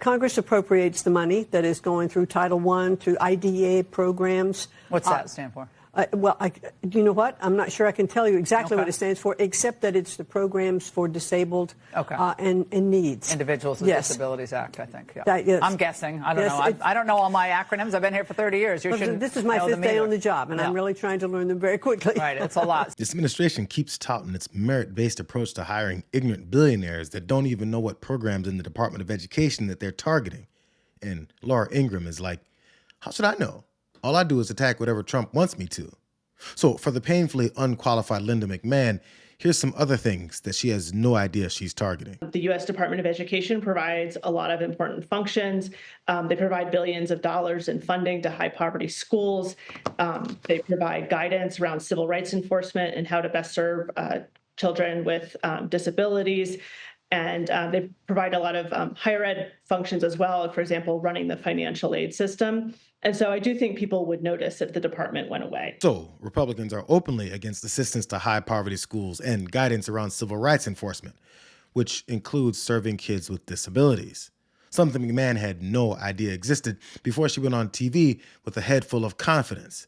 Congress appropriates the money that is going through Title I, through IDEA programs. What's that stand for? Do you know what? I'm not sure I can tell you exactly what it stands for, except that it's the Programs for Disabled and Needs. Individuals with Disabilities Act, I think. Yeah. Yes. I'm guessing. I don't know. I don't know all my acronyms. I've been here for 30 years. This is my 5th day on the job, and I'm really trying to learn them very quickly. Right, it's a lot. This administration keeps touting its merit-based approach to hiring ignorant billionaires that don't even know what programs in the Department of Education that they're targeting. And Laura Ingraham is like, how should I know? All I do is attack whatever Trump wants me to. So for the painfully unqualified Linda McMahon, here's some other things that she has no idea she's targeting. The U.S. Department of Education provides a lot of important functions. They provide billions of dollars in funding to high-poverty schools. They provide guidance around civil rights enforcement and how to best serve children with disabilities. And they provide a lot of higher ed functions as well, for example, running the financial aid system. And so I do think people would notice if the department went away. So Republicans are openly against assistance to high poverty schools and guidance around civil rights enforcement, which includes serving kids with disabilities. Something McMahon had no idea existed before she went on TV with a head full of confidence.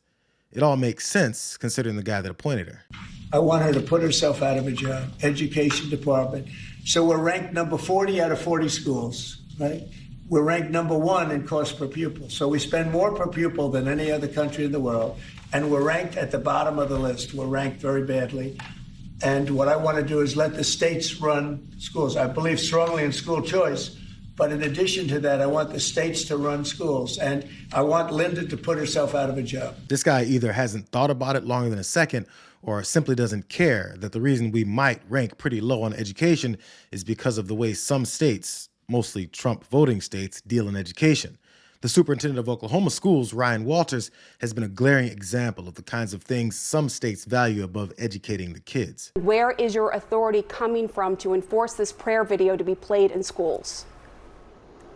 It all makes sense considering the guy that appointed her. I want her to put herself out of a job, education department. So we're ranked number 40 out of 40 schools, right? We're ranked number 1 in cost per pupil. So we spend more per pupil than any other country in the world. And we're ranked at the bottom of the list. We're ranked very badly. And what I want to do is let the states run schools. I believe strongly in school choice. But in addition to that, I want the states to run schools. And I want Linda to put herself out of a job. This guy either hasn't thought about it longer than a second or simply doesn't care that the reason we might rank pretty low on education is because of the way some states, mostly Trump voting states, deal in education. The superintendent of Oklahoma schools, Ryan Walters, has been a glaring example of the kinds of things some states value above educating the kids. Where is your authority coming from to enforce this prayer video to be played in schools?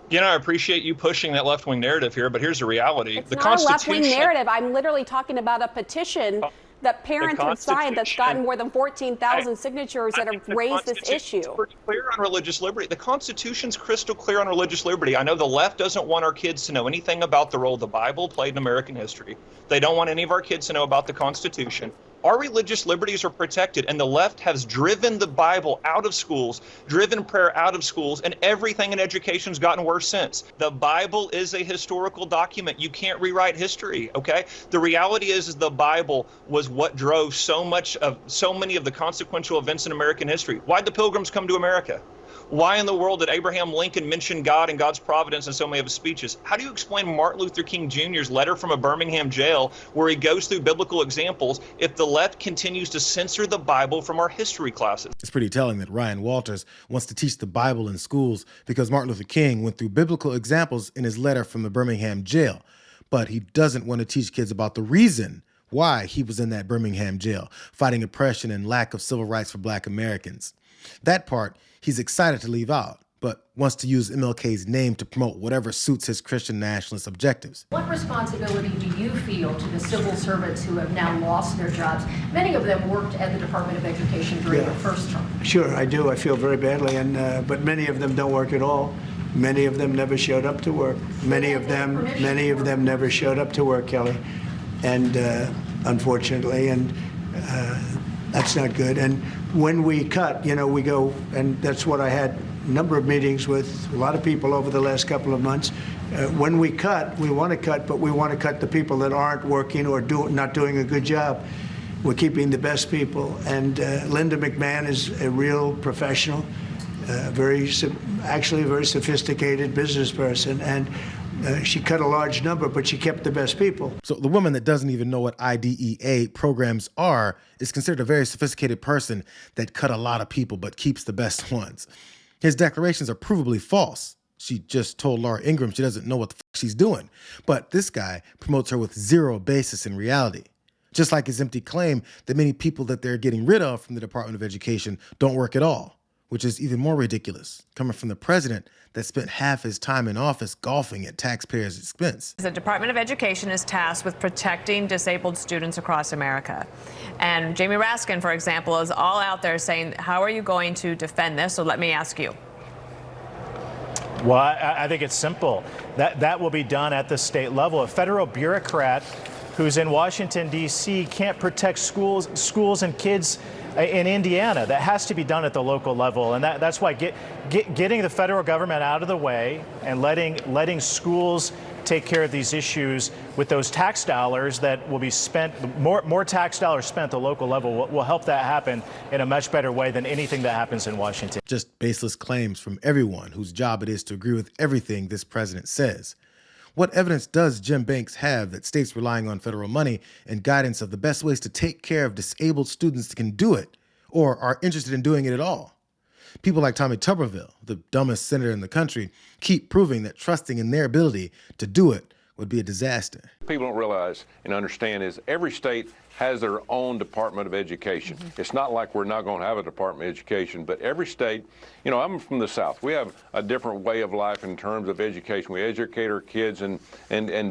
You know, I appreciate you pushing that left-wing narrative here, but here's the reality. It's not a left-wing narrative. I'm literally talking about a petition that parents have signed that's gotten more than 14,000 signatures that have raised this issue. It's pretty clear on religious liberty. The Constitution's crystal clear on religious liberty. I know the left doesn't want our kids to know anything about the role the Bible played in American history. They don't want any of our kids to know about the Constitution. Our religious liberties are protected, and the left has driven the Bible out of schools, driven prayer out of schools, and everything in education has gotten worse since. The Bible is a historical document. You can't rewrite history, okay? The reality is the Bible was what drove so many of the consequential events in American history. Why'd the Pilgrims come to America? Why in the world did Abraham Lincoln mention God and God's providence in so many of his speeches? How do you explain Martin Luther King Jr.'s letter from a Birmingham jail where he goes through biblical examples if the left continues to censor the Bible from our history classes? It's pretty telling that Ryan Walters wants to teach the Bible in schools because Martin Luther King went through biblical examples in his letter from the Birmingham jail. But he doesn't want to teach kids about the reason why he was in that Birmingham jail, fighting oppression and lack of civil rights for Black Americans. That part he's excited to leave out, but wants to use MLK's name to promote whatever suits his Christian nationalist objectives. What responsibility do you feel to the civil servants who have now lost their jobs? Many of them worked at the Department of Education during your first term. Sure, I do. I feel very badly, but many of them don't work at all. Many of them never showed up to work. Many of them never showed up to work, Kelly, and unfortunately, and that's not good. And when we cut, we go, and that's what I had a number of meetings with a lot of people over the last couple of months. When we cut, we want to cut, but we want to cut the people that aren't working or not doing a good job. We're keeping the best people. And Linda McMahon is a real professional, actually a very sophisticated business person. And she cut a large number, but she kept the best people. So the woman that doesn't even know what IDEA programs are is considered a very sophisticated person that cut a lot of people but keeps the best ones. His declarations are provably false. She just told Laura Ingraham she doesn't know what the fuck she's doing. But this guy promotes her with zero basis in reality. Just like his empty claim that many people that they're getting rid of from the Department of Education don't work at all, which is even more ridiculous, coming from the president that spent half his time in office golfing at taxpayers' expense. The Department of Education is tasked with protecting disabled students across America. And Jamie Raskin, for example, is all out there saying, how are you going to defend this? So let me ask you. Well, I think it's simple. That will be done at the state level. A federal bureaucrat who's in Washington, D.C. can't protect schools and kids in Indiana. That has to be done at the local level. And that's why getting the federal government out of the way and letting schools take care of these issues with those tax dollars that will be spent, more tax dollars spent at the local level will help that happen in a much better way than anything that happens in Washington. Just baseless claims from everyone whose job it is to agree with everything this president says. What evidence does Jim Banks have that states relying on federal money and guidance of the best ways to take care of disabled students can do it, or are interested in doing it at all? People like Tommy Tuberville, the dumbest senator in the country, keep proving that trusting in their ability to do it would be a disaster. People don't realize and understand is every state has their own Department of Education. It's not like we're not going to have a Department of Education, but every state, you know, I'm from the South. We have a different way of life in terms of education. We educate our kids in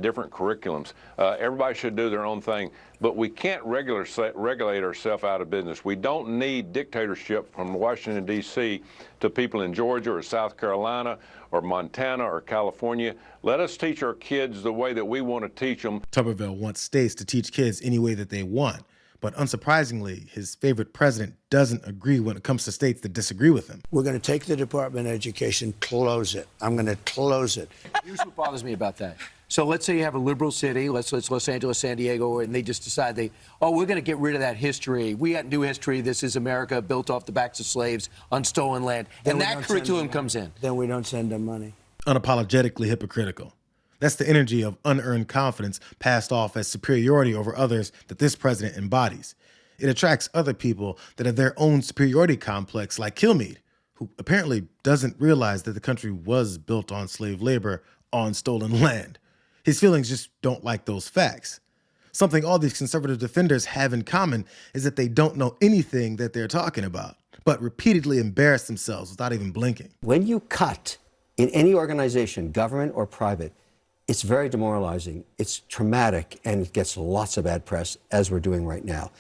different curriculums. Everybody should do their own thing, but we can't regulate ourselves out of business. We don't need dictatorship from Washington, D.C. to people in Georgia or South Carolina or Montana or California. Let us teach our kids the way that we want to teach them. Tuberville wants states to teach kids any way that they want, but unsurprisingly, his favorite president doesn't agree when it comes to states that disagree with him. We're going to take the Department of Education, close it. I'm going to close it. Here's what bothers me about that. So let's say you have a liberal city, let's Los Angeles, San Diego, and they just decide we're going to get rid of that history. We got new history. This is America built off the backs of slaves on stolen land. And that curriculum comes in. Then we don't send them money. Unapologetically hypocritical. That's the energy of unearned confidence passed off as superiority over others that this president embodies. It attracts other people that have their own superiority complex, like Kilmeade, who apparently doesn't realize that the country was built on slave labor on stolen land. His feelings just don't like those facts. Something all these conservative defenders have in common is that they don't know anything that they're talking about, but repeatedly embarrass themselves without even blinking. When you cut in any organization, government or private, it's very demoralizing, it's traumatic, and it gets lots of bad press, as we're doing right now.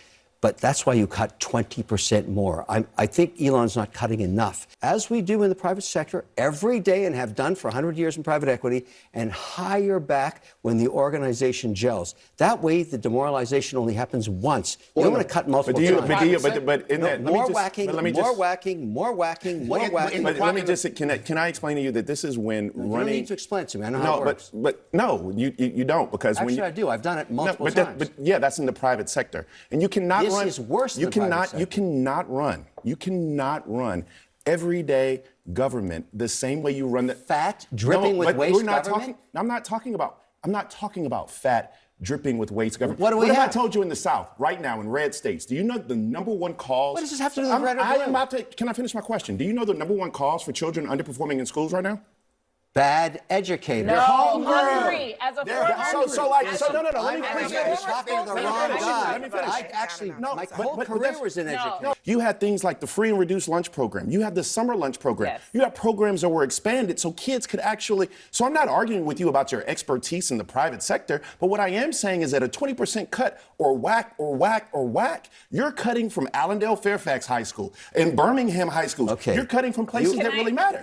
But that's why you cut 20% more. I think Elon's not cutting enough, as we do in the private sector every day and have done for 100 years in private equity, and hire back when the organization gels. That way, the demoralization only happens once. You don't want to cut multiple times. But in that, more whacking. Let me just, can I explain to you that this is when running... You don't need to explain it to me. I know how it works. But no, you don't, because Actually, when you... I do. I've done it multiple times. But yeah, that's in the private sector. And you cannot run... This is worse than the private sector. You cannot run everyday government the same way you run the... Fat, dripping with waste government? I'm not talking about fat, dripping with waste government. What do we have? What if I told you in the South, right now, in red states, do you know the number one cause... What does this have to do with red or blue? Can I finish my question? Do you know the number one cause for children underperforming in schools right now? Bad educators. They're hungry. As a no. Let me finish. You're talking to the wrong guy. My whole career was in education. You had things like the free and reduced lunch program. You had the summer lunch program. Yes. You had programs that were expanded so kids could actually. So I'm not arguing with you about your expertise in the private sector, but what I am saying is that a 20% cut or whack, you're cutting from Allendale Fairfax High School and Birmingham High Schools. Okay. You're cutting from places that really matter.